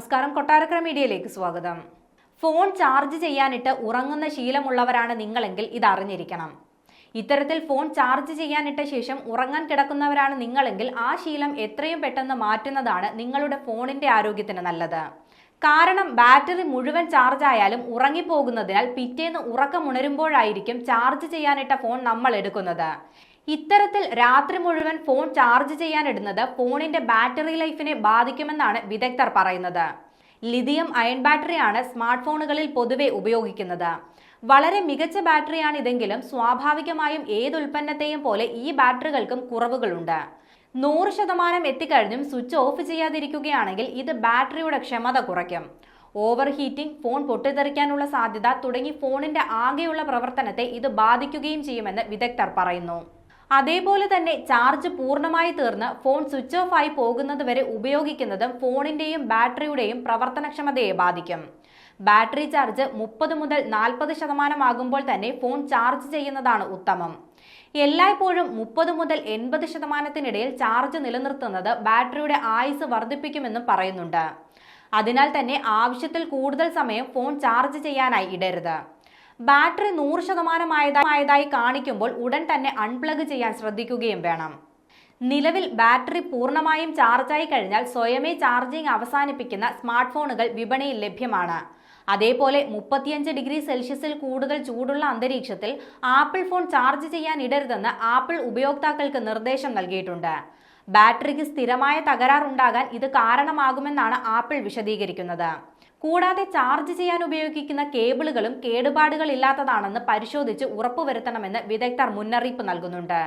നമസ്കാരം, കൊട്ടാരക്കര മീഡിയയിലേക്ക് സ്വാഗതം. ഫോൺ ചാർജ് ചെയ്യാനിട്ട് ഉറങ്ങുന്ന ശീലമുള്ളവരാണ് നിങ്ങളെങ്കിൽ ഇത് അറിഞ്ഞിരിക്കണം. ഇത്തരത്തിൽ ഫോൺ ചാർജ് ചെയ്യാനിട്ട ശേഷം ഉറങ്ങാൻ കിടക്കുന്നവരാണ് നിങ്ങളെങ്കിൽ ആ ശീലം എത്രയും പെട്ടെന്ന് മാറ്റുന്നതാണ് നിങ്ങളുടെ ഫോണിന്റെ ആരോഗ്യത്തിന് നല്ലത്. കാരണം ബാറ്ററി മുഴുവൻ ചാർജ് ആയാലും ഉറങ്ങിപ്പോകുന്നതിനാൽ പിറ്റേന്ന് ഉറക്കമുണരുമ്പോഴായിരിക്കും ചാർജ് ചെയ്യാനിട്ട ഫോൺ നമ്മൾ എടുക്കുന്നത്. ഇത്തരത്തിൽ രാത്രി മുഴുവൻ ഫോൺ ചാർജ് ചെയ്യാനിടുന്നത് ഫോണിന്റെ ബാറ്ററി ലൈഫിനെ ബാധിക്കുമെന്നാണ് വിദഗ്ധർ പറയുന്നത്. ലിഥിയം അയൺ ബാറ്ററിയാണ് സ്മാർട്ട് ഫോണുകളിൽ പൊതുവെ ഉപയോഗിക്കുന്നത്. വളരെ മികച്ച ബാറ്ററിയാണ് ഇതെങ്കിലും സ്വാഭാവികമായും ഏത് ഉൽപ്പന്നത്തെയും പോലെ ഈ ബാറ്ററികൾക്കും കുറവുകളുണ്ട്. 100% എത്തിക്കഴിഞ്ഞും സ്വിച്ച് ഓഫ് ചെയ്യാതിരിക്കുകയാണെങ്കിൽ ഇത് ബാറ്ററിയുടെ ക്ഷമത കുറയ്ക്കും. ഓവർ ഹീറ്റിംഗ്, ഫോൺ പൊട്ടിത്തെറിക്കാനുള്ള സാധ്യത തുടങ്ങി ഫോണിന്റെ ആകെയുള്ള പ്രവർത്തനത്തെ ഇത് ബാധിക്കുകയും ചെയ്യുമെന്ന് വിദഗ്ധർ പറയുന്നു. അതേപോലെ തന്നെ ചാർജ് പൂർണ്ണമായി തീർന്ന് ഫോൺ സ്വിച്ച് ഓഫ് ആയി പോകുന്നത് വരെ ഉപയോഗിക്കുന്നതും ഫോണിന്റെയും ബാറ്ററിയുടെയും പ്രവർത്തനക്ഷമതയെ ബാധിക്കും. ബാറ്ററി ചാർജ് 30 മുതൽ 40% ആകുമ്പോൾ തന്നെ ഫോൺ ചാർജ് ചെയ്യുന്നതാണ് ഉത്തമം. എല്ലായ്പ്പോഴും 30 മുതൽ 80%-നിടയിൽ ചാർജ് നിലനിർത്തുന്നത് ബാറ്ററിയുടെ ആയുസ് വർദ്ധിപ്പിക്കുമെന്നും പറയുന്നുണ്ട്. അതിനാൽ തന്നെ ആവശ്യത്തിൽ കൂടുതൽ സമയം ഫോൺ ചാർജ് ചെയ്യാനായി ഇടരുത്. ബാറ്ററി 100% കാണിക്കുമ്പോൾ ഉടൻ തന്നെ അൺപ്ലഗ് ചെയ്യാൻ ശ്രദ്ധിക്കുകയും വേണം. നിലവിൽ ബാറ്ററി പൂർണ്ണമായും ചാർജായി കഴിഞ്ഞാൽ സ്വയമേ ചാർജിംഗ് അവസാനിപ്പിക്കുന്ന സ്മാർട്ട് ഫോണുകൾ വിപണിയിൽ ലഭ്യമാണ്. അതേപോലെ 35 ഡിഗ്രി സെൽഷ്യസിൽ കൂടുതൽ ചൂടുള്ള അന്തരീക്ഷത്തിൽ ആപ്പിൾ ഫോൺ ചാർജ് ചെയ്യാൻ ഇടരുതെന്ന് ആപ്പിൾ ഉപയോക്താക്കൾക്ക് നിർദ്ദേശം നൽകിയിട്ടുണ്ട്. ബാറ്ററിക്ക് സ്ഥിരമായ തകരാറുണ്ടാകാൻ ഇത് കാരണമാകുമെന്നാണ് ആപ്പിൾ വിശദീകരിക്കുന്നത്. കൂടാതെ ചാർജ് ചെയ്യാൻ ഉപയോഗിക്കുന്ന കേബിളുകളും കേടുപാടുകൾ ഇല്ലാത്തതാണെന്ന് പരിശോധിച്ച് ഉറപ്പുവരുത്തണമെന്ന് വിദഗ്ധർ മുന്നറിയിപ്പ് നൽകുന്നുണ്ട്.